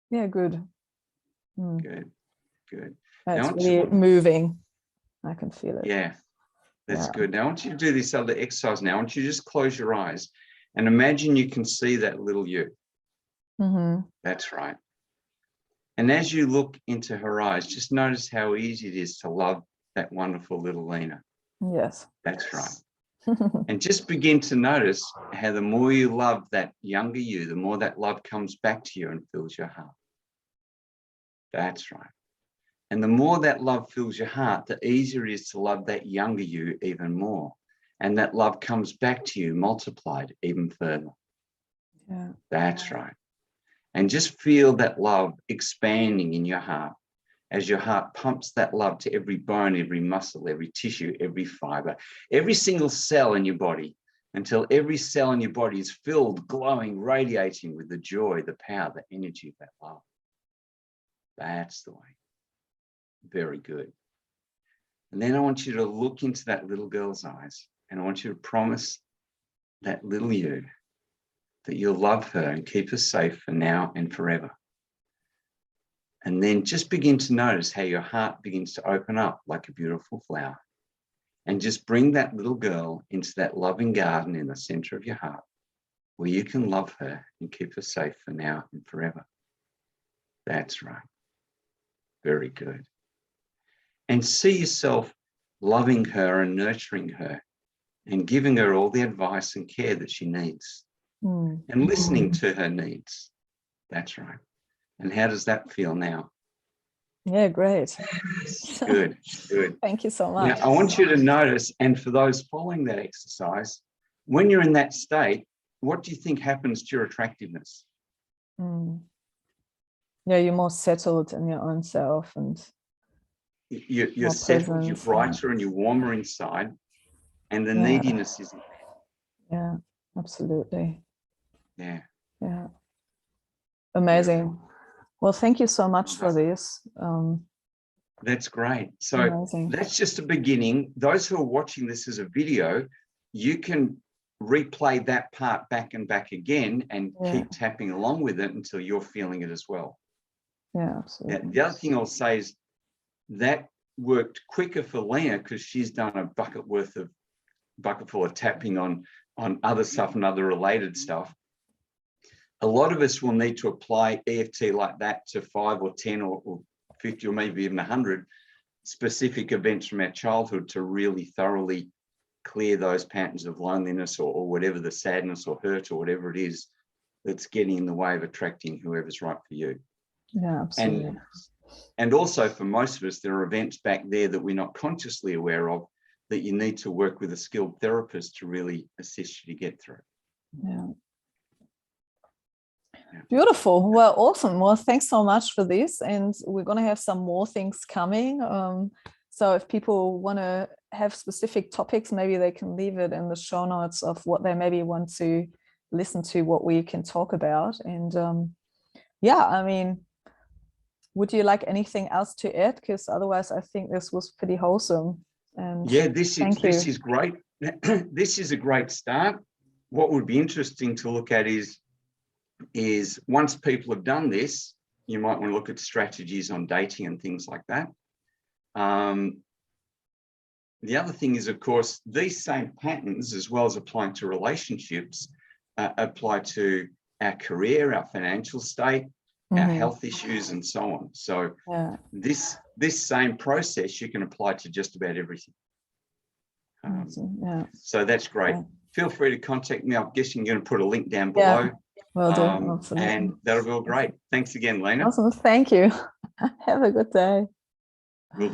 Yeah, good. Good, good. It's really moving. I can feel it. Yeah, that's good. Now I want you to do this other exercise now. I want you to just close your eyes and imagine you can see that little you. That's right. And as you look into her eyes, just notice how easy it is to love that wonderful little Lena. Yes. That's right. And just begin to notice how the more you love that younger you, the more that love comes back to you and fills your heart. That's right. And the more that love fills your heart, the easier it is to love that younger you even more. And that love comes back to you multiplied even further. Yeah. That's right. And just feel that love expanding in your heart as your heart pumps that love to every bone, every muscle, every tissue, every fiber, every single cell in your body, until every cell in your body is filled, glowing, radiating with the joy, the power, the energy of that love. That's the way. Very good. And then I want you to look into that little girl's eyes, and I want you to promise that little you that you'll love her and keep her safe for now and forever. And then just begin to notice how your heart begins to open up like a beautiful flower. And just bring that little girl into that loving garden in the center of your heart, where you can love her and keep her safe for now and forever. That's right. Very good. And see yourself loving her and nurturing her and giving her all the advice and care that she needs. And listening to her needs. That's right. And how does that feel now? Yeah, great. Good, good. Thank you so much. Now, I want you to notice, and for those following that exercise, when you're in that state, what do you think happens to your attractiveness? Yeah, you're more settled in your own self, and you're settled, you're brighter, and you're warmer inside, and the neediness isn't there. Yeah, absolutely. Yeah. Yeah. Amazing. Well, thank you so much for this. That's great. So amazing. That's just a beginning. Those who are watching this as a video, you can replay that part back and back again and keep tapping along with it until you're feeling it as well. Yeah, absolutely. Now, the other thing I'll say is that worked quicker for Lena because she's done a bucketful of tapping on other stuff and other related stuff. A lot of us will need to apply EFT like that to 5 or 10 or 50 or maybe even 100 specific events from our childhood to really thoroughly clear those patterns of loneliness or whatever, the sadness or hurt or whatever it is that's getting in the way of attracting whoever's right for you. Yeah, absolutely. And also for most of us, there are events back there that we're not consciously aware of that you need to work with a skilled therapist to really assist you to get through. Yeah. Beautiful. Well, awesome. Well, thanks so much for this. And we're going to have some more things coming. So if people want to have specific topics, maybe they can leave it in the show notes of what they maybe want to listen to, what we can talk about. And yeah, I mean, would you like anything else to add? Because otherwise, I think this was pretty wholesome. And yeah, this is great. This is a great start. What would be interesting to look at is is once people have done this, you might want to look at strategies on dating and things like that. The other thing is, of course, these same patterns, as well as applying to relationships, apply to our career, our financial state, our health issues, and so on. So this same process you can apply to just about everything. So that's great. Feel free to contact me. I'm guessing you're going to put a link down below. Will do. Absolutely. And that'll be all great. Thanks again, Lena. Awesome. Thank you. Have a good day. Will do.